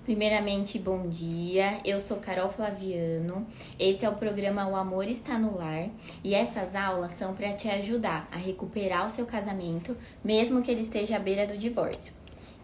Primeiramente, bom dia. Eu sou Carol Flaviano. Esse é o programa O Amor Está no Lar e essas aulas são para te ajudar a recuperar o seu casamento, mesmo que ele esteja à beira do divórcio.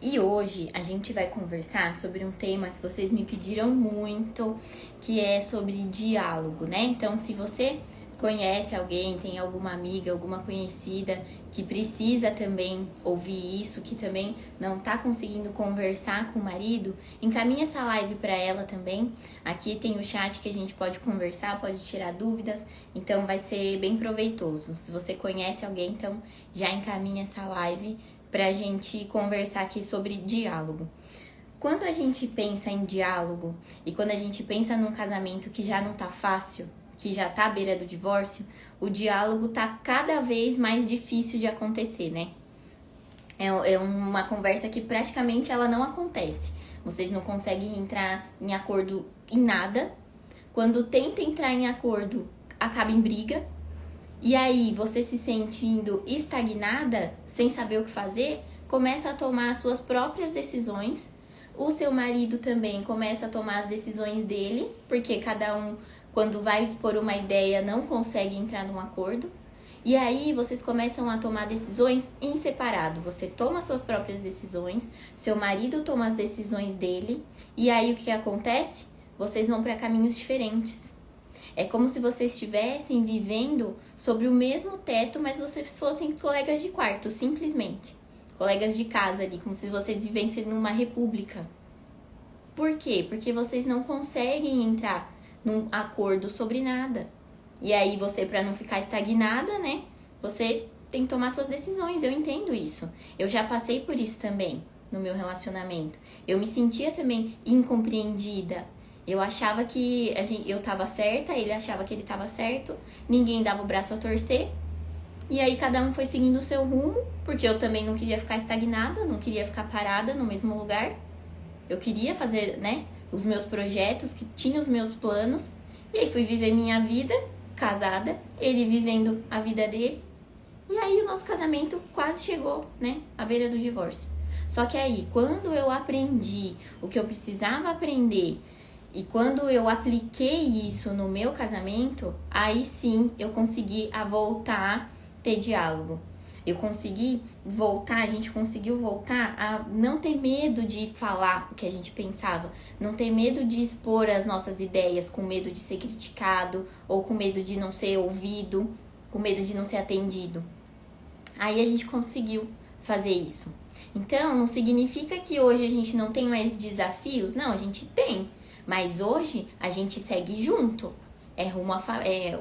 E hoje a gente vai conversar sobre um tema que vocês me pediram muito, que é sobre diálogo, né? Então, se você conhece alguém, tem alguma amiga, alguma conhecida que precisa também ouvir isso, que também não tá conseguindo conversar com o marido, encaminha essa live para ela também. Aqui tem o chat que a gente pode conversar, pode tirar dúvidas, então vai ser bem proveitoso. Se você conhece alguém, então já encaminha essa live pra gente conversar aqui sobre diálogo. Quando a gente pensa em diálogo e quando a gente pensa num casamento que já não tá fácil, que já tá à beira do divórcio, o diálogo tá cada vez mais difícil de acontecer, né? É uma conversa que praticamente ela não acontece. Vocês não conseguem entrar em acordo em nada. Quando tenta entrar em acordo, acaba em briga. E aí, você se sentindo estagnada, sem saber o que fazer, começa a tomar as suas próprias decisões. O seu marido também começa a tomar as decisões dele, porque cada um, quando vai expor uma ideia, não consegue entrar num acordo. E aí vocês começam a tomar decisões em separado. Você toma suas próprias decisões, seu marido toma as decisões dele. E aí o que acontece? Vocês vão para caminhos diferentes. É como se vocês estivessem vivendo sobre o mesmo teto, mas vocês fossem colegas de quarto, simplesmente. Colegas de casa ali, como se vocês vivessem numa república. Por quê? Porque vocês não conseguem entrar num acordo sobre nada. E aí você, para não ficar estagnada, né? Você tem que tomar suas decisões. Eu entendo isso. Eu já passei por isso também no meu relacionamento. Eu me sentia também incompreendida. Eu achava que eu tava certa, ele achava que ele tava certo. Ninguém dava o braço a torcer. E aí cada um foi seguindo o seu rumo, porque eu também não queria ficar estagnada, não queria ficar parada no mesmo lugar. Eu queria fazer, né, os meus projetos, que tinha os meus planos. E aí fui viver minha vida, casada, ele vivendo a vida dele. E aí o nosso casamento quase chegou, né, à beira do divórcio. Só que aí, quando eu aprendi o que eu precisava aprender e quando eu apliquei isso no meu casamento, aí sim eu consegui voltar a ter diálogo. Eu consegui voltar, a gente conseguiu voltar a não ter medo de falar o que a gente pensava, não ter medo de expor as nossas ideias, com medo de ser criticado ou com medo de não ser ouvido, com medo de não ser atendido. Aí a gente conseguiu fazer isso. Então, não significa que hoje a gente não tem mais desafios, não, a gente tem, mas hoje a gente segue junto.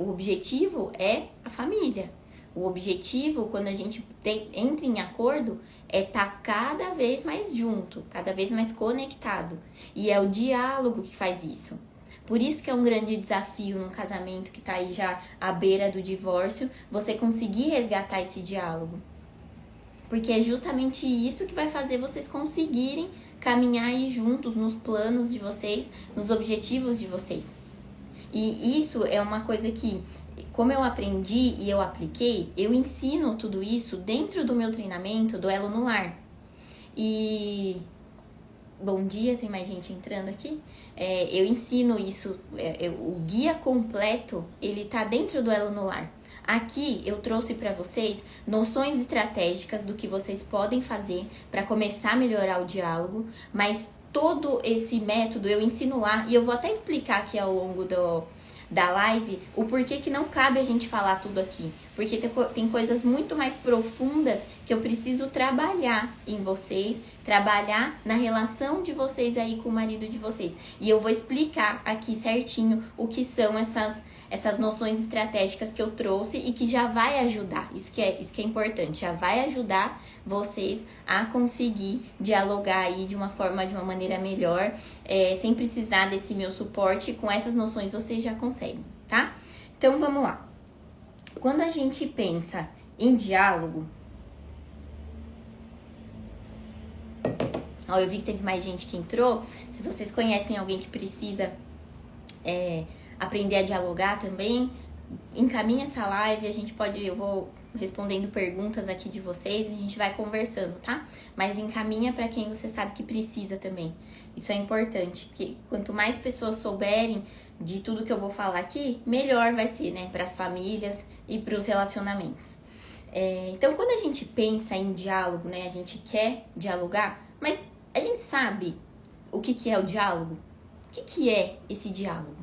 O objetivo é a família. O objetivo, quando a gente entra em acordo, é estar cada vez mais junto, cada vez mais conectado. E é o diálogo que faz isso. Por isso que é um grande desafio num casamento que está aí já à beira do divórcio, você conseguir resgatar esse diálogo. Porque é justamente isso que vai fazer vocês conseguirem caminhar aí juntos nos planos de vocês, nos objetivos de vocês. E isso é uma coisa que, como eu aprendi e eu apliquei, eu ensino tudo isso dentro do meu treinamento do Elo no Lar. E bom dia, tem mais gente entrando aqui. Eu ensino isso, o guia completo, ele tá dentro do Elo no Lar. Aqui eu trouxe para vocês noções estratégicas do que vocês podem fazer para começar a melhorar o diálogo, mas todo esse método eu ensino lá e eu vou até explicar aqui ao longo da live o porquê que não cabe a gente falar tudo aqui. Porque tem coisas muito mais profundas que eu preciso trabalhar em vocês, trabalhar na relação de vocês aí com o marido de vocês. E eu vou explicar aqui certinho o que são essas noções estratégicas que eu trouxe e que já vai ajudar, isso que é importante, já vai ajudar vocês a conseguir dialogar aí de uma maneira melhor, sem precisar desse meu suporte. Com essas noções vocês já conseguem, tá? Então vamos lá. Quando a gente pensa em diálogo, eu vi que teve mais gente que entrou. Se vocês conhecem alguém que precisa aprender a dialogar também, encaminha essa live, eu vou respondendo perguntas aqui de vocês, a gente vai conversando, tá? Mas encaminha para quem você sabe que precisa também. Isso é importante, porque quanto mais pessoas souberem de tudo que eu vou falar aqui, melhor vai ser, né? Para as famílias e para os relacionamentos. Então, quando a gente pensa em diálogo, né? A gente quer dialogar, mas a gente sabe o que é o diálogo? O que é esse diálogo?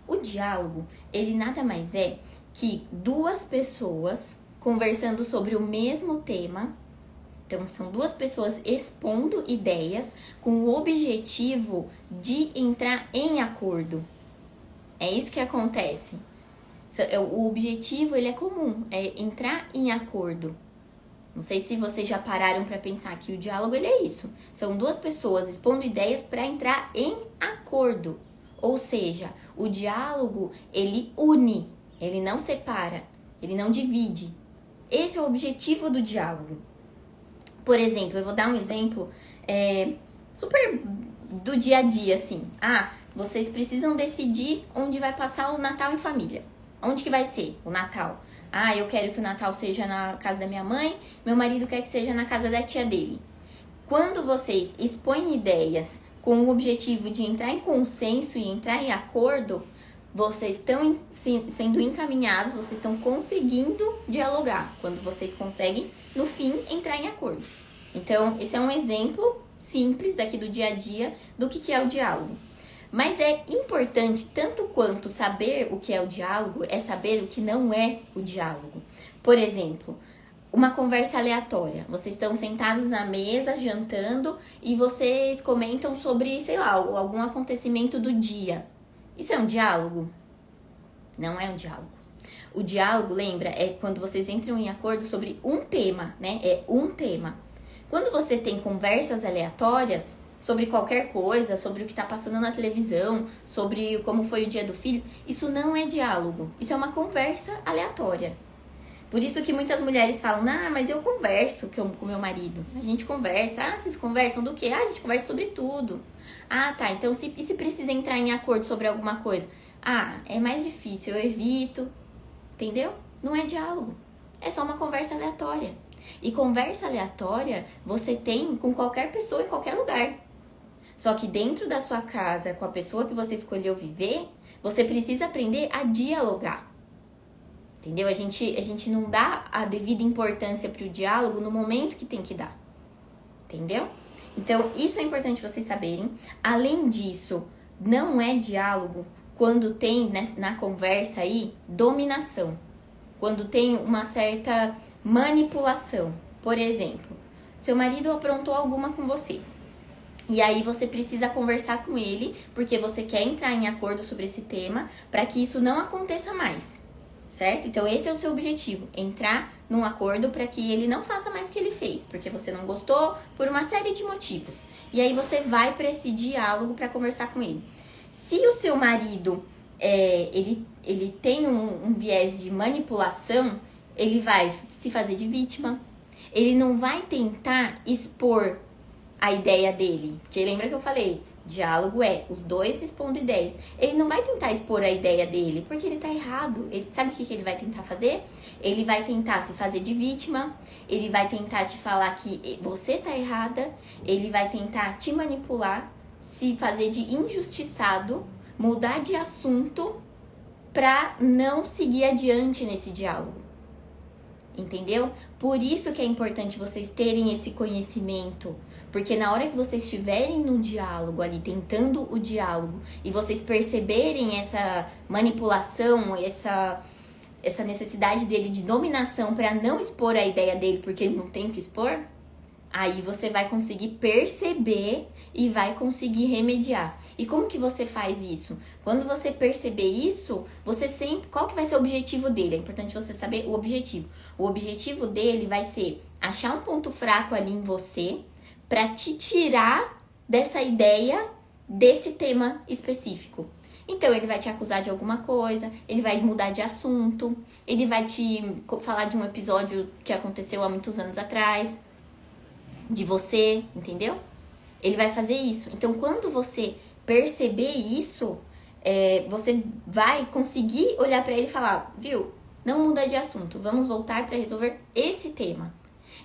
O diálogo, ele nada mais é que duas pessoas conversando sobre o mesmo tema. Então, são duas pessoas expondo ideias com o objetivo de entrar em acordo. É isso que acontece. O objetivo, ele é comum, é entrar em acordo. Não sei se vocês já pararam para pensar que o diálogo, ele é isso. São duas pessoas expondo ideias para entrar em acordo. Ou seja, o diálogo, ele une, ele não separa, ele não divide. Esse é o objetivo do diálogo. Por exemplo, eu vou dar um exemplo super do dia a dia, assim. Vocês precisam decidir onde vai passar o Natal em família. Onde que vai ser o Natal? Eu quero que o Natal seja na casa da minha mãe, meu marido quer que seja na casa da tia dele. Quando vocês expõem ideias com o objetivo de entrar em consenso e entrar em acordo, vocês estão sendo encaminhados, vocês estão conseguindo dialogar. Quando vocês conseguem, no fim, entrar em acordo. Então, esse é um exemplo simples aqui do dia a dia do que é o diálogo. Mas é importante, tanto quanto saber o que é o diálogo, é saber o que não é o diálogo. Por exemplo, uma conversa aleatória. Vocês estão sentados na mesa, jantando, e vocês comentam sobre, sei lá, algum acontecimento do dia. Isso é um diálogo? Não é um diálogo. O diálogo, lembra, é quando vocês entram em acordo sobre um tema, né? É um tema. Quando você tem conversas aleatórias sobre qualquer coisa, sobre o que está passando na televisão, sobre como foi o dia do filho, isso não é diálogo. Isso é uma conversa aleatória. Por isso que muitas mulheres falam, mas eu converso com meu marido. A gente conversa. Vocês conversam do quê? A gente conversa sobre tudo. Tá, então e se precisa entrar em acordo sobre alguma coisa? É mais difícil, eu evito. Entendeu? Não é diálogo. É só uma conversa aleatória. E conversa aleatória você tem com qualquer pessoa em qualquer lugar. Só que dentro da sua casa, com a pessoa que você escolheu viver, você precisa aprender a dialogar. Entendeu? A gente não dá a devida importância para o diálogo no momento que tem que dar. Entendeu? Então, isso é importante vocês saberem. Além disso, não é diálogo quando tem, né, na conversa aí, dominação. Quando tem uma certa manipulação. Por exemplo, seu marido aprontou alguma com você. E aí você precisa conversar com ele, porque você quer entrar em acordo sobre esse tema, para que isso não aconteça mais. Certo? Então esse é o seu objetivo, entrar num acordo para que ele não faça mais o que ele fez, porque você não gostou por uma série de motivos. E aí você vai para esse diálogo para conversar com ele. Se o seu marido ele tem um viés de manipulação, ele vai se fazer de vítima, ele não vai tentar expor a ideia dele, porque lembra que eu falei, diálogo é os dois se expondo ideias. Ele não vai tentar expor a ideia dele, porque ele tá errado. Ele sabe o que ele vai tentar fazer? Ele vai tentar se fazer de vítima, ele vai tentar te falar que você tá errada, ele vai tentar te manipular, se fazer de injustiçado, mudar de assunto pra não seguir adiante nesse diálogo. Entendeu? Por isso que é importante vocês terem esse conhecimento. Porque na hora que vocês estiverem no diálogo ali, tentando o diálogo, e vocês perceberem essa manipulação, essa necessidade dele de dominação para não expor a ideia dele porque ele não tem que expor, aí você vai conseguir perceber e vai conseguir remediar. E como que você faz isso? Quando você perceber isso, você sempre... Qual que vai ser o objetivo dele? É importante você saber o objetivo. O objetivo dele vai ser achar um ponto fraco ali em você para te tirar dessa ideia, desse tema específico. Então, ele vai te acusar de alguma coisa, ele vai mudar de assunto, ele vai te falar de um episódio que aconteceu há muitos anos atrás, de você, entendeu? Ele vai fazer isso. Então, quando você perceber isso, você vai conseguir olhar pra ele e falar, viu? não muda de assunto, vamos voltar para resolver esse tema.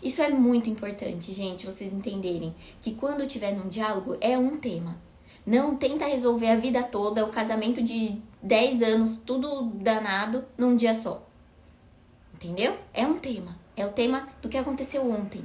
Isso é muito importante, gente, vocês entenderem que quando tiver num diálogo é um tema. Não tenta resolver a vida toda, o casamento de 10 anos, tudo danado, num dia só. Entendeu? É um tema. É o tema do que aconteceu ontem.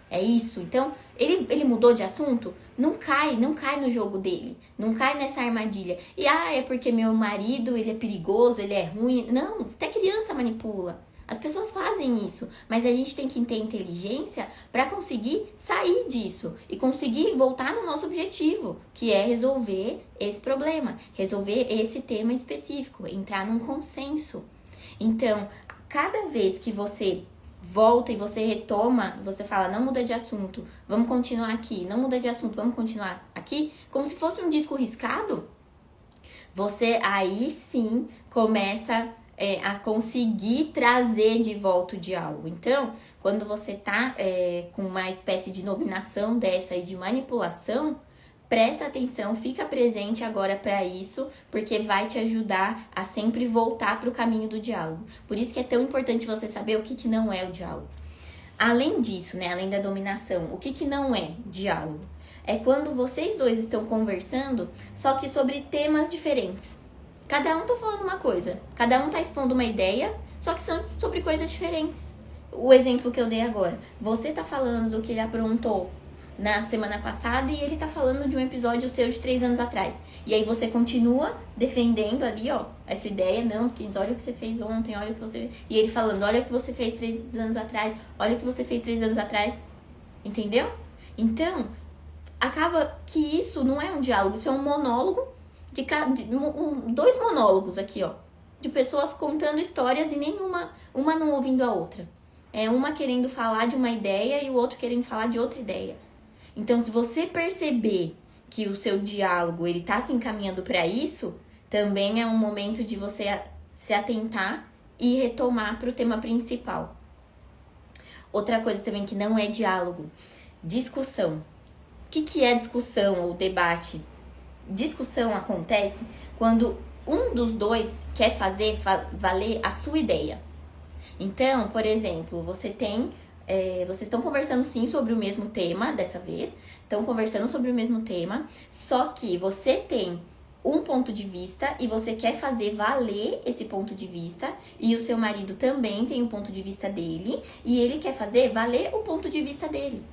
É isso. Então, ele mudou de assunto? Não cai no jogo dele. Não cai nessa armadilha. E, é porque meu marido, ele é perigoso, ele é ruim. Não, até criança manipula. As pessoas fazem isso. Mas a gente tem que ter inteligência para conseguir sair disso. E conseguir voltar no nosso objetivo, que é resolver esse problema. Resolver esse tema específico. Entrar num consenso. Então, cada vez que você volta e você retoma, você fala, não muda de assunto, vamos continuar aqui, não muda de assunto, vamos continuar aqui, como se fosse um disco riscado, você aí sim começa a conseguir trazer de volta o diálogo. Então, quando você tá com uma espécie de dominação dessa e de manipulação, presta atenção, fica presente agora para isso, porque vai te ajudar a sempre voltar para o caminho do diálogo. Por isso que é tão importante você saber o que não é o diálogo. Além disso, né, além da dominação, o que não é diálogo? É quando vocês dois estão conversando, só que sobre temas diferentes. Cada um tá falando uma coisa, cada um tá expondo uma ideia, só que são sobre coisas diferentes. O exemplo que eu dei agora, você tá falando do que ele aprontou na semana passada e ele tá falando de um episódio seu de 3 anos atrás. E aí você continua defendendo ali, essa ideia, não, porque olha o que você fez ontem, olha o que você... E ele falando, olha o que você fez 3 anos atrás, olha o que você fez 3 anos atrás. Entendeu? Então, acaba que isso não é um diálogo, isso é um monólogo, dois monólogos aqui, de pessoas contando histórias e uma não ouvindo a outra. É uma querendo falar de uma ideia e o outro querendo falar de outra ideia. Então, se você perceber que o seu diálogo ele tá se encaminhando para isso, também é um momento de você se atentar e retomar para o tema principal. Outra coisa também que não é diálogo, discussão. O que é discussão ou debate? Discussão acontece quando um dos dois quer fazer valer a sua ideia. Então, por exemplo, vocês estão conversando sim sobre o mesmo tema dessa vez, estão conversando sobre o mesmo tema, só que você tem um ponto de vista e você quer fazer valer esse ponto de vista, e o seu marido também tem um ponto de vista dele, e ele quer fazer valer o ponto de vista dele.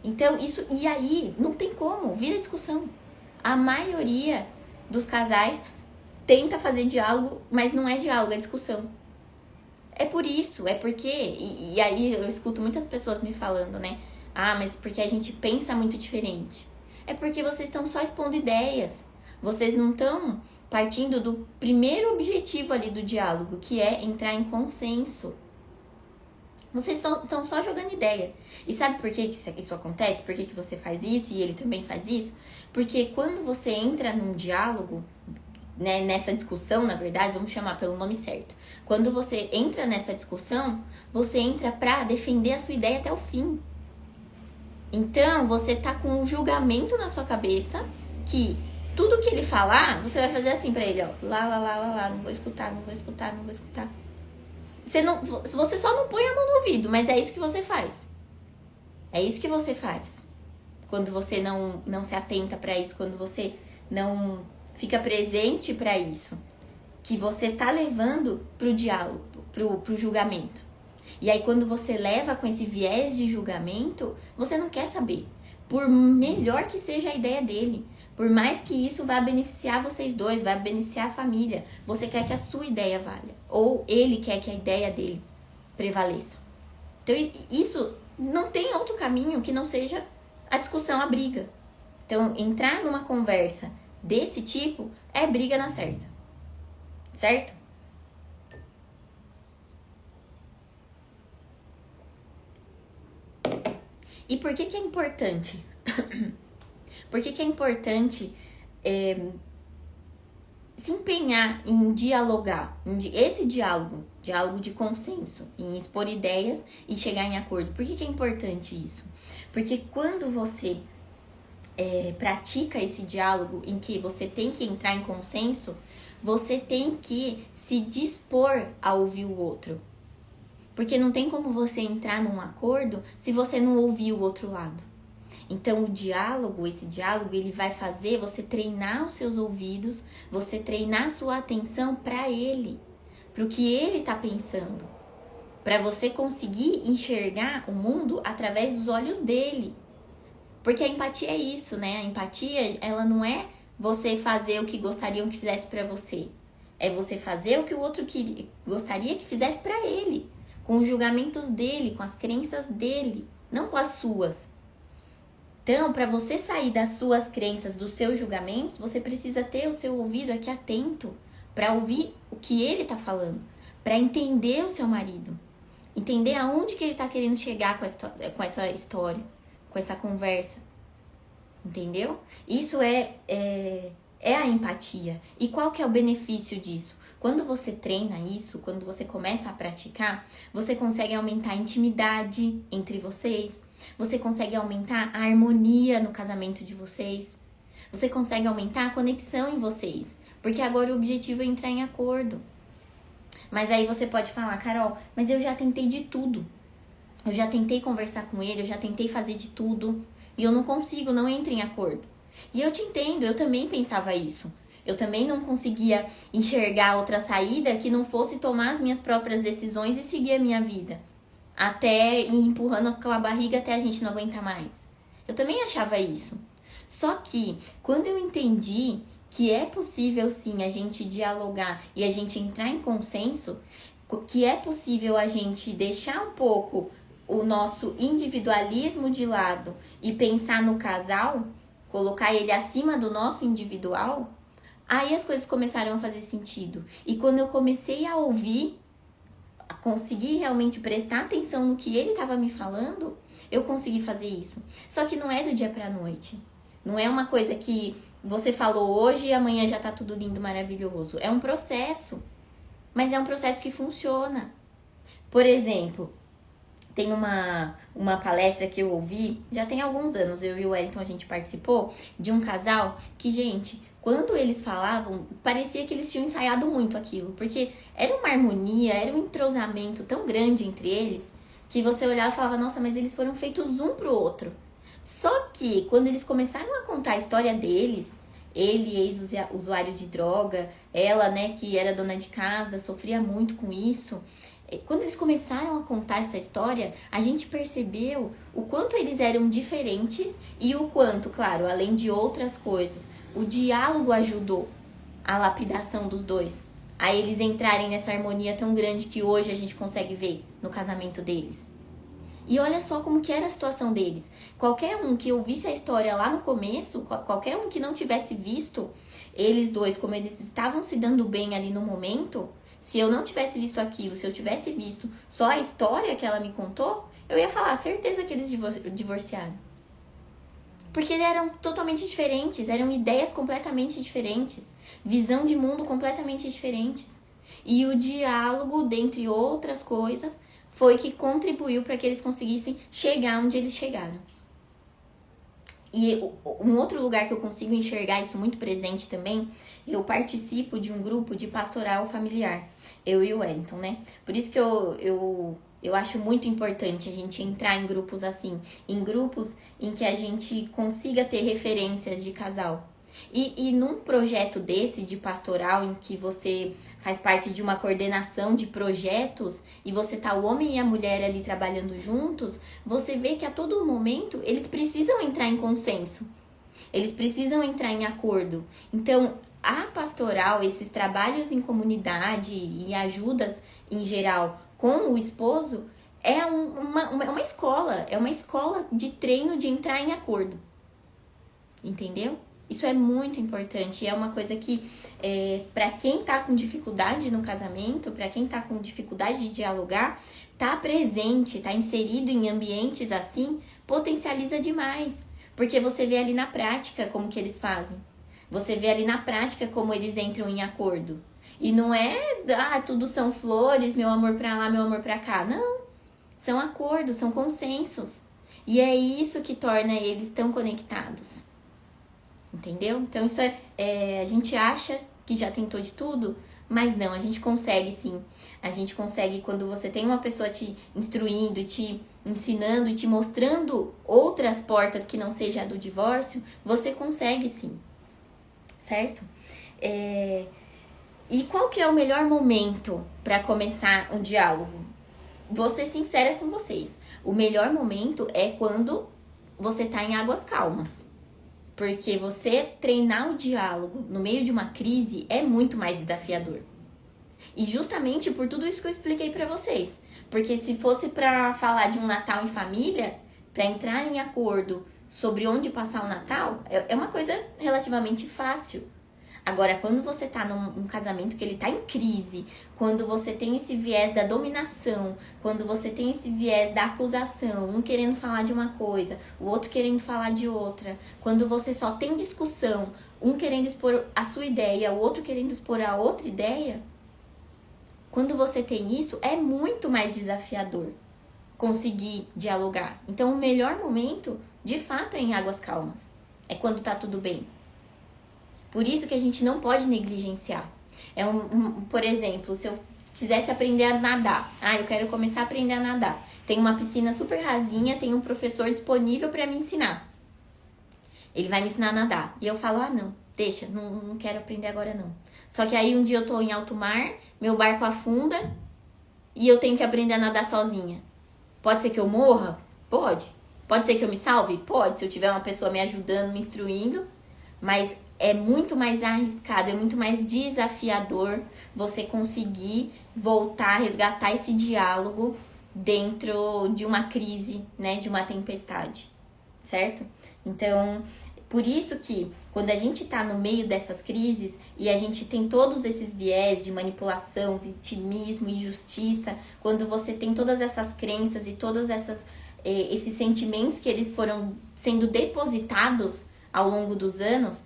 Então, e aí, não tem como, vira discussão. A maioria dos casais tenta fazer diálogo, mas não é diálogo, é discussão. É por isso, é porque... E aí eu escuto muitas pessoas me falando, né? Mas porque a gente pensa muito diferente. É porque vocês estão só expondo ideias. Vocês não estão partindo do primeiro objetivo ali do diálogo, que é entrar em consenso. Vocês estão só jogando ideia. E sabe por que isso acontece? Por que você faz isso e ele também faz isso? Porque quando você entra num diálogo, né, nessa discussão, na verdade, vamos chamar pelo nome certo. Quando você entra nessa discussão, você entra pra defender a sua ideia até o fim. Então, você tá com um julgamento na sua cabeça que tudo que ele falar, você vai fazer assim pra ele, lá, não vou escutar. Você só não põe a mão no ouvido, mas é isso que você faz. É isso que você faz. Quando você não se atenta pra isso, quando você não fica presente pra isso, que você tá levando pro diálogo, pro julgamento. E aí, quando você leva com esse viés de julgamento, você não quer saber. Por melhor que seja a ideia dele, por mais que isso vá beneficiar vocês dois, vai beneficiar a família, você quer que a sua ideia valha. Ou ele quer que a ideia dele prevaleça. Então, isso não tem outro caminho que não seja a discussão, a briga. Então, entrar numa conversa desse tipo é briga na certa. Certo? E por que é importante? Por que é importante se empenhar em dialogar? Esse diálogo de consenso, em expor ideias e chegar em acordo. Por que é importante isso? Porque quando você pratica esse diálogo em que você tem que entrar em consenso, você tem que se dispor a ouvir o outro. Porque não tem como você entrar num acordo se você não ouvir o outro lado. Então, esse diálogo, ele vai fazer você treinar os seus ouvidos, você treinar a sua atenção para ele, para o que ele está pensando, para você conseguir enxergar o mundo através dos olhos dele. Porque a empatia é isso, né? A empatia, ela não é você fazer o que gostariam que fizesse para você. É você fazer o que o outro gostaria que fizesse para ele, com os julgamentos dele, com as crenças dele, não com as suas. Então, para você sair das suas crenças, dos seus julgamentos, você precisa ter o seu ouvido aqui atento para ouvir o que ele tá falando, para entender o seu marido, entender aonde que ele tá querendo chegar com essa história, com essa conversa, entendeu? Isso é a empatia. E qual que é o benefício disso? Quando você treina isso, quando você começa a praticar, você consegue aumentar a intimidade entre vocês, você consegue aumentar a harmonia no casamento de vocês, você consegue aumentar a conexão em vocês, porque agora o objetivo é entrar em acordo. Mas aí você pode falar, Carol, mas eu já tentei de tudo. Eu já tentei conversar com ele, eu já tentei fazer de tudo e eu não consigo, não entro em acordo. E eu te entendo, eu também pensava isso. Eu também não conseguia enxergar outra saída que não fosse tomar as minhas próprias decisões e seguir a minha vida. Até ir empurrando com a barriga até a gente não aguentar mais. Eu também achava isso. Só que quando eu entendi que é possível sim a gente dialogar e a gente entrar em consenso, que é possível a gente deixar um pouco o nosso individualismo de lado e pensar no casal, colocar ele acima do nosso individual, aí as coisas começaram a fazer sentido. E quando eu comecei a ouvir, a conseguir realmente prestar atenção no que ele estava me falando, eu consegui fazer isso. Só que não é do dia pra noite. Não é uma coisa que você falou hoje e amanhã já tá tudo lindo, maravilhoso. É um processo. Mas é um processo que funciona. Por exemplo, tem uma palestra que eu ouvi, já tem alguns anos, eu e o Wellington, a gente participou, de um casal que, gente, quando eles falavam, parecia que eles tinham ensaiado muito aquilo, porque era uma harmonia, era um entrosamento tão grande entre eles, que você olhava e falava, nossa, mas eles foram feitos um pro outro. Só que, quando eles começaram a contar a história deles, ele, ex-usuário de droga, ela, né, que era dona de casa, sofria muito com isso. Quando eles começaram a contar essa história, a gente percebeu o quanto eles eram diferentes e o quanto, claro, além de outras coisas, o diálogo ajudou a lapidação dos dois, a eles entrarem nessa harmonia tão grande que hoje a gente consegue ver no casamento deles. E olha só como que era a situação deles. Qualquer um que ouvisse a história lá no começo, qualquer um que não tivesse visto eles dois, como eles estavam se dando bem ali no momento, se eu não tivesse visto aquilo, se eu tivesse visto só a história que ela me contou, eu ia falar, certeza que eles divorciaram. Porque eles eram totalmente diferentes, eram ideias completamente diferentes, visão de mundo completamente diferentes. E o diálogo, dentre outras coisas, foi que contribuiu para que eles conseguissem chegar onde eles chegaram. E um outro lugar que eu consigo enxergar isso muito presente também, eu participo de um grupo de pastoral familiar, eu e o Wellington, né? Por isso que eu acho muito importante a gente entrar em grupos assim, em grupos em que a gente consiga ter referências de casal. E num projeto desse de pastoral, em que você faz parte de uma coordenação de projetos e você tá o homem e a mulher ali trabalhando juntos, você vê que a todo momento eles precisam entrar em consenso, eles precisam entrar em acordo. Então, a pastoral, esses trabalhos em comunidade e ajudas em geral com o esposo, é uma escola de treino de entrar em acordo, entendeu? Isso é muito importante e é uma coisa que, para quem tá com dificuldade no casamento, para quem tá com dificuldade de dialogar, tá presente, tá inserido em ambientes assim, potencializa demais. Porque você vê ali na prática como que eles fazem. Você vê ali na prática como eles entram em acordo. E não é, tudo são flores, meu amor pra lá, meu amor pra cá. Não, são acordos, são consensos. E é isso que torna eles tão conectados. entendeu? Então isso a gente acha que já tentou de tudo, mas não, a gente consegue sim. A gente consegue quando você tem uma pessoa te instruindo, te ensinando e te mostrando outras portas que não seja a do divórcio, você consegue sim, certo? E qual que é o melhor momento para começar um diálogo? Vou ser sincera com vocês. O melhor momento é quando você tá em águas calmas. Porque você treinar o diálogo no meio de uma crise é muito mais desafiador. E justamente por tudo isso que eu expliquei pra vocês. Porque se fosse pra falar de um Natal em família, pra entrar em acordo sobre onde passar o Natal, é uma coisa relativamente fácil. Agora, quando você tá num casamento que ele tá em crise, quando você tem esse viés da dominação, quando você tem esse viés da acusação, um querendo falar de uma coisa, o outro querendo falar de outra, quando você só tem discussão, um querendo expor a sua ideia, o outro querendo expor a outra ideia, quando você tem isso, é muito mais desafiador conseguir dialogar. Então, o melhor momento, de fato, é em águas calmas. É quando tá tudo bem. Por isso que a gente não pode negligenciar. Por exemplo, se eu quisesse aprender a nadar. Eu quero começar a aprender a nadar. Tem uma piscina super rasinha, tem um professor disponível para me ensinar. Ele vai me ensinar a nadar. E eu falo, não, deixa, não quero aprender agora não. Só que aí um dia eu tô em alto mar, meu barco afunda e eu tenho que aprender a nadar sozinha. Pode ser que eu morra? Pode. Pode ser que eu me salve? Pode, se eu tiver uma pessoa me ajudando, me instruindo. Mas é muito mais arriscado, é muito mais desafiador você conseguir voltar, resgatar esse diálogo dentro de uma crise, né, de uma tempestade, certo? Então, por isso que quando a gente tá no meio dessas crises e a gente tem todos esses viés de manipulação, vitimismo, injustiça, quando você tem todas essas crenças e todos esses sentimentos que eles foram sendo depositados ao longo dos anos,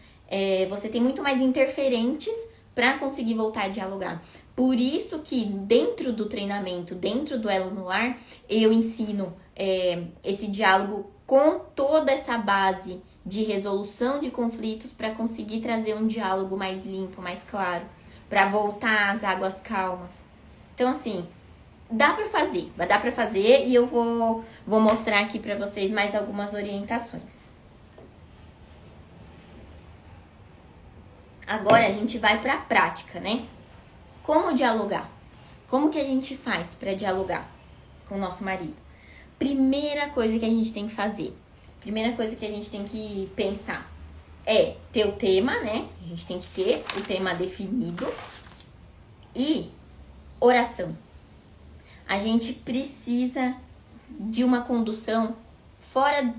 você tem muito mais interferentes para conseguir voltar a dialogar. Por isso que dentro do treinamento, dentro do Elo no Lar, eu ensino esse diálogo com toda essa base de resolução de conflitos para conseguir trazer um diálogo mais limpo, mais claro, para voltar às águas calmas. Então, assim, dá para fazer e eu vou mostrar aqui para vocês mais algumas orientações. Agora a gente vai para a prática, né? Como dialogar? Como que a gente faz para dialogar com o nosso marido? Primeira coisa que a gente tem que fazer, primeira coisa que a gente tem que pensar é ter o tema, né? A gente tem que ter o tema definido e oração. A gente precisa de uma condução fora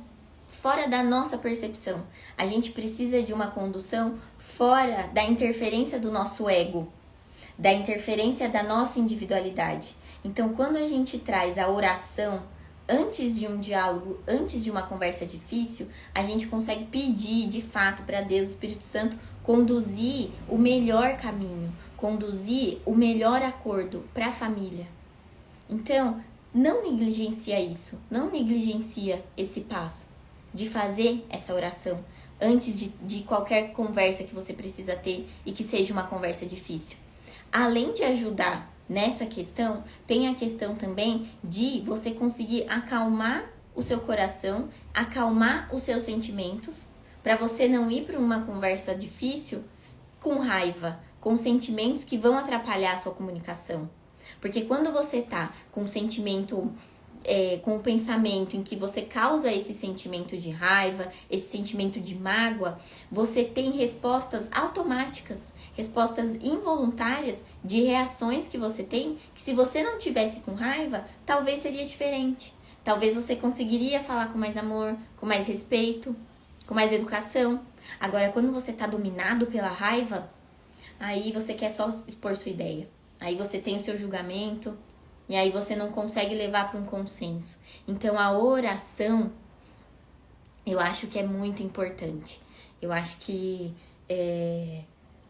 da nossa percepção. A gente precisa de uma condução fora da interferência do nosso ego, da interferência da nossa individualidade. Então, quando a gente traz a oração antes de um diálogo, antes de uma conversa difícil, a gente consegue pedir, de fato, para Deus, o Espírito Santo, conduzir o melhor caminho, conduzir o melhor acordo para a família. Então, não negligencia isso, não negligencia esse passo de fazer essa oração antes de qualquer conversa que você precisa ter e que seja uma conversa difícil. Além de ajudar nessa questão, tem a questão também de você conseguir acalmar o seu coração, acalmar os seus sentimentos, para você não ir para uma conversa difícil com raiva, com sentimentos que vão atrapalhar a sua comunicação. Porque quando você tá com um sentimento, com um pensamento em que você causa esse sentimento de raiva, esse sentimento de mágoa, você tem respostas automáticas, respostas involuntárias de reações que você tem, que se você não tivesse com raiva, talvez seria diferente. Talvez você conseguiria falar com mais amor, com mais respeito, com mais educação. Agora, quando você tá dominado pela raiva, aí você quer só expor sua ideia. Aí você tem o seu julgamento e aí você não consegue levar para um consenso. Então, a oração, eu acho que é muito importante. Eu acho que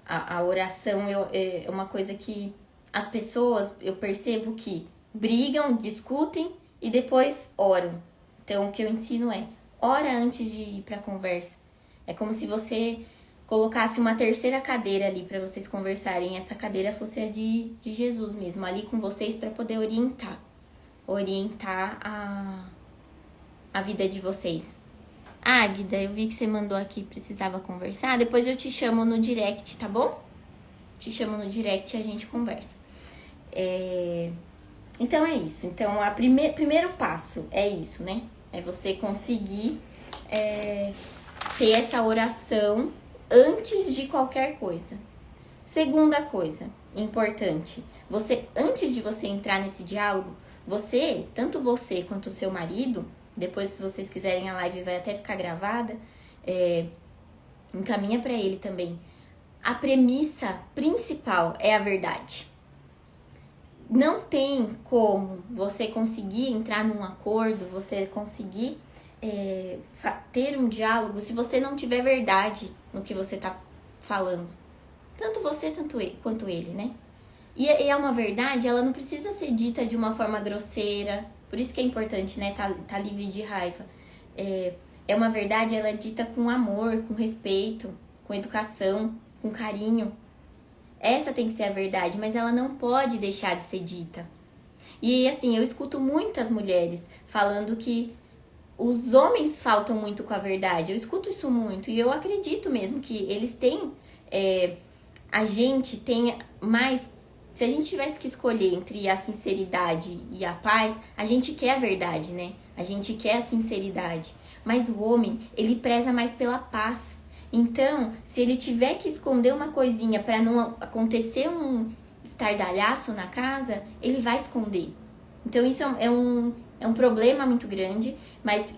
a oração é uma coisa que as pessoas, eu percebo que brigam, discutem e depois oram. Então, o que eu ensino ora antes de ir para a conversa. É como se você colocasse uma terceira cadeira ali para vocês conversarem, essa cadeira fosse a de Jesus mesmo, ali com vocês para poder orientar a vida de vocês. Águida, eu vi que você mandou aqui, precisava conversar, depois eu te chamo no direct, tá bom? Te chamo no direct e a gente conversa. Então é isso, então o primeiro passo é isso, né? É você conseguir ter essa oração antes de qualquer coisa. Segunda coisa importante, antes de você entrar nesse diálogo, tanto você quanto o seu marido, depois se vocês quiserem a live vai até ficar gravada, encaminha para ele também. A premissa principal é a verdade. Não tem como você conseguir entrar num acordo, você conseguir ter um diálogo se você não tiver verdade no que você tá falando. Tanto você quanto ele, né? E é uma verdade, ela não precisa ser dita de uma forma grosseira. Por isso que é importante, né? Tá livre de raiva. É uma verdade, ela é dita com amor, com respeito, com educação, com carinho. Essa tem que ser a verdade, mas ela não pode deixar de ser dita. E assim, eu escuto muitas mulheres falando que os homens faltam muito com a verdade. Eu escuto isso muito e eu acredito mesmo que eles têm... a gente tem mais... Se a gente tivesse que escolher entre a sinceridade e a paz, a gente quer a verdade, né? A gente quer a sinceridade. Mas o homem, ele preza mais pela paz. Então, se ele tiver que esconder uma coisinha para não acontecer um estardalhaço na casa, ele vai esconder. Então, isso é um problema muito grande, mas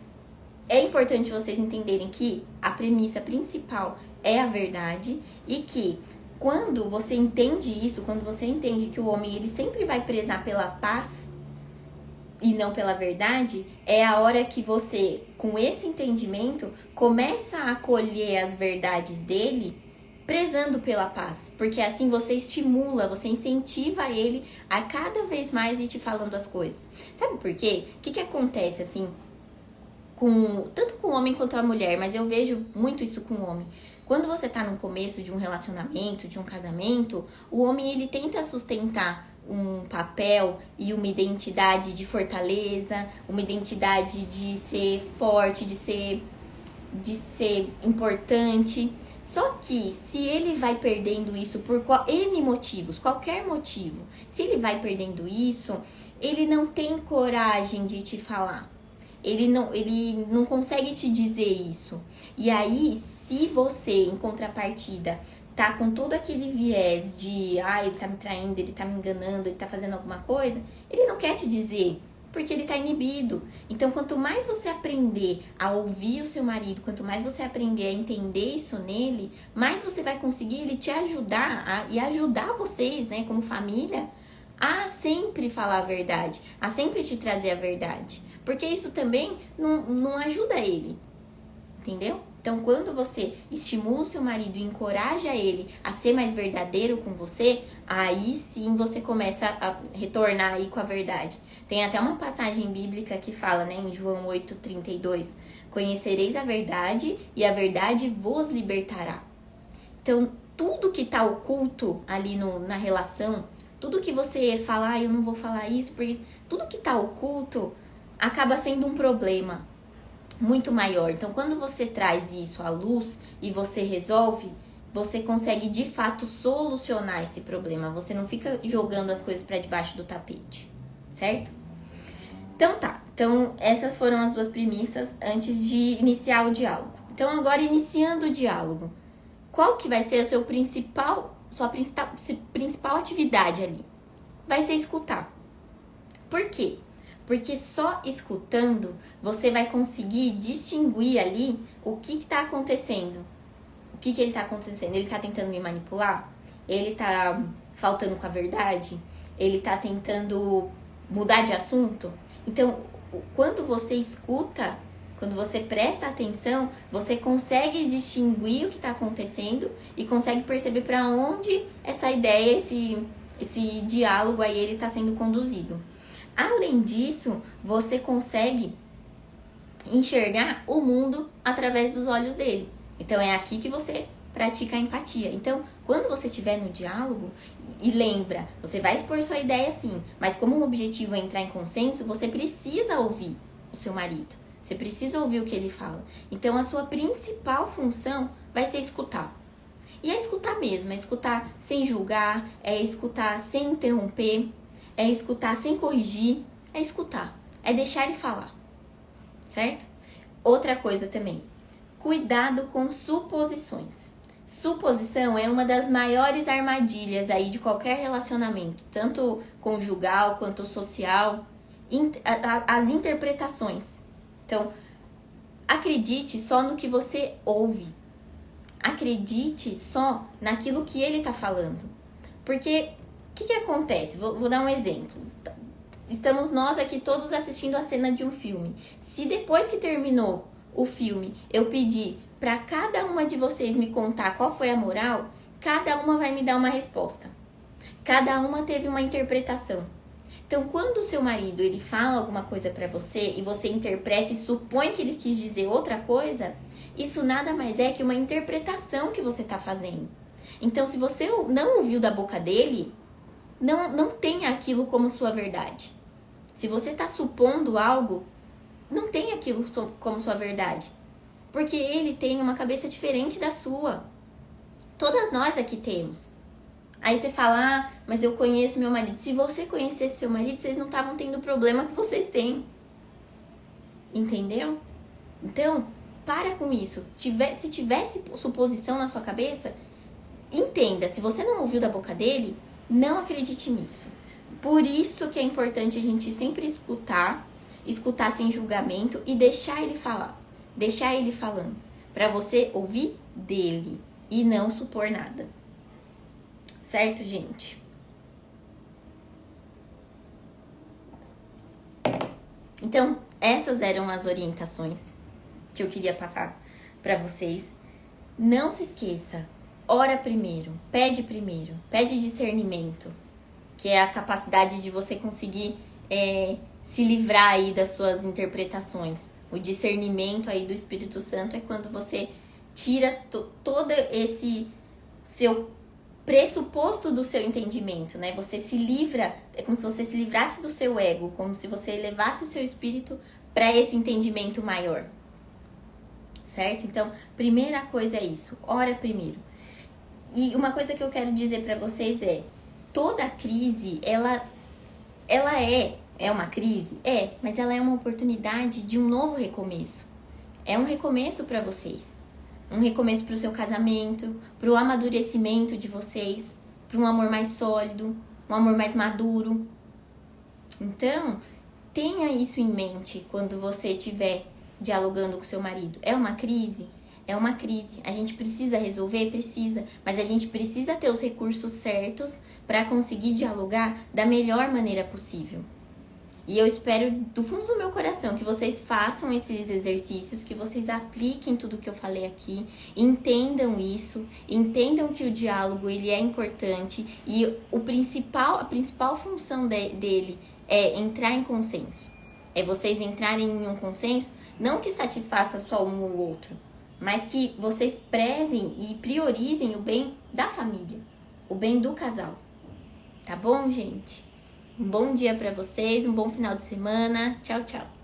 é importante vocês entenderem que a premissa principal é a verdade e que quando você entende isso, quando você entende que o homem ele sempre vai prezar pela paz e não pela verdade, é a hora que você, com esse entendimento, começa a acolher as verdades dele, prezando pela paz. Porque assim você estimula, você incentiva ele a cada vez mais ir te falando as coisas. Sabe por quê? O que acontece assim, tanto com o homem quanto a mulher, mas eu vejo muito isso com o homem. Quando você tá no começo de um relacionamento, de um casamento, o homem ele tenta sustentar um papel e uma identidade de fortaleza, uma identidade de ser forte, de ser importante. Só que se ele vai perdendo isso por N motivos, qualquer motivo, se ele vai perdendo isso, ele não tem coragem de te falar. Ele não consegue te dizer isso. E aí, se você, em contrapartida, tá com todo aquele viés de ele tá me traindo, ele tá me enganando, ele tá fazendo alguma coisa, ele não quer te dizer, porque ele tá inibido. Então, quanto mais você aprender a ouvir o seu marido, quanto mais você aprender a entender isso nele, mais você vai conseguir ele te ajudar e ajudar vocês, né, como família, a sempre falar a verdade, a sempre te trazer a verdade. Porque isso também não ajuda ele, entendeu? Então, quando você estimula o seu marido e encoraja ele a ser mais verdadeiro com você, aí sim você começa a retornar aí com a verdade. Tem até uma passagem bíblica que fala, né, em João 8,32, conhecereis a verdade e a verdade vos libertará. Então, tudo que tá oculto ali na relação, tudo que você fala, eu não vou falar isso, porque tudo que tá oculto acaba sendo um problema muito maior. Então, quando você traz isso à luz e você resolve, você consegue de fato solucionar esse problema. Você não fica jogando as coisas para debaixo do tapete, certo? Então tá. Então, essas foram as duas premissas antes de iniciar o diálogo. Então, agora iniciando o diálogo, qual que vai ser sua principal atividade ali? Vai ser escutar. Por quê? Porque só escutando você vai conseguir distinguir ali o que está acontecendo. O que ele está acontecendo? Ele está tentando me manipular? Ele está faltando com a verdade? Ele está tentando mudar de assunto? Então, quando você escuta, quando você presta atenção, você consegue distinguir o que está acontecendo e consegue perceber para onde essa ideia, esse diálogo aí ele está sendo conduzido. Além disso, você consegue enxergar o mundo através dos olhos dele. Então, é aqui que você pratica a empatia. Então, quando você estiver no diálogo, e lembra, você vai expor sua ideia sim, mas como o objetivo é entrar em consenso, você precisa ouvir o seu marido. Você precisa ouvir o que ele fala. Então, a sua principal função vai ser escutar. E é escutar mesmo, é escutar sem julgar, é escutar sem interromper, é escutar sem corrigir, é escutar, é deixar ele falar, certo? Outra coisa também, cuidado com suposições. Suposição é uma das maiores armadilhas aí de qualquer relacionamento, tanto conjugal quanto social, as interpretações. Então, acredite só no que você ouve. Acredite só naquilo que ele tá falando. Porque, o que acontece? Vou dar um exemplo. Estamos nós aqui todos assistindo a cena de um filme. Se depois que terminou o filme, eu pedir para cada uma de vocês me contar qual foi a moral, cada uma vai me dar uma resposta. Cada uma teve uma interpretação. Então, quando o seu marido ele fala alguma coisa para você e você interpreta e supõe que ele quis dizer outra coisa, isso nada mais é que uma interpretação que você está fazendo. Então, se você não ouviu da boca dele, não tenha aquilo como sua verdade. Se você está supondo algo, não tenha aquilo como sua verdade. Porque ele tem uma cabeça diferente da sua. Todas nós aqui temos. Aí você fala, mas eu conheço meu marido. Se você conhecesse seu marido, vocês não estavam tendo o problema que vocês têm. Entendeu? Então, para com isso. Se tivesse suposição na sua cabeça, entenda. Se você não ouviu da boca dele, não acredite nisso. Por isso que é importante a gente sempre escutar sem julgamento e deixar ele falar. Deixar ele falando. Para você ouvir dele e não supor nada. Certo, gente? Então, essas eram as orientações que eu queria passar para vocês. Não se esqueça, ora primeiro, pede discernimento, que é a capacidade de você conseguir se livrar aí das suas interpretações. O discernimento aí do Espírito Santo é quando você tira todo esse seu pressuposto do seu entendimento, né? Você se livra, é como se você se livrasse do seu ego, como se você elevasse o seu espírito para esse entendimento maior, certo? Então, primeira coisa é isso, ora primeiro. E uma coisa que eu quero dizer para vocês é, toda crise, ela é uma crise? É, mas ela é uma oportunidade de um novo recomeço. É um recomeço para vocês. Um recomeço para o seu casamento, para o amadurecimento de vocês, para um amor mais sólido, um amor mais maduro. Então, tenha isso em mente quando você estiver dialogando com seu marido. É uma crise? É uma crise. A gente precisa resolver? Precisa. Mas a gente precisa ter os recursos certos para conseguir dialogar da melhor maneira possível. E eu espero do fundo do meu coração que vocês façam esses exercícios, que vocês apliquem tudo que eu falei aqui, entendam isso, entendam que o diálogo ele é importante e a principal função dele é entrar em consenso. É vocês entrarem em um consenso, não que satisfaça só um ou outro, mas que vocês prezem e priorizem o bem da família, o bem do casal. Tá bom, gente? Um bom dia pra vocês, um bom final de semana. Tchau, tchau.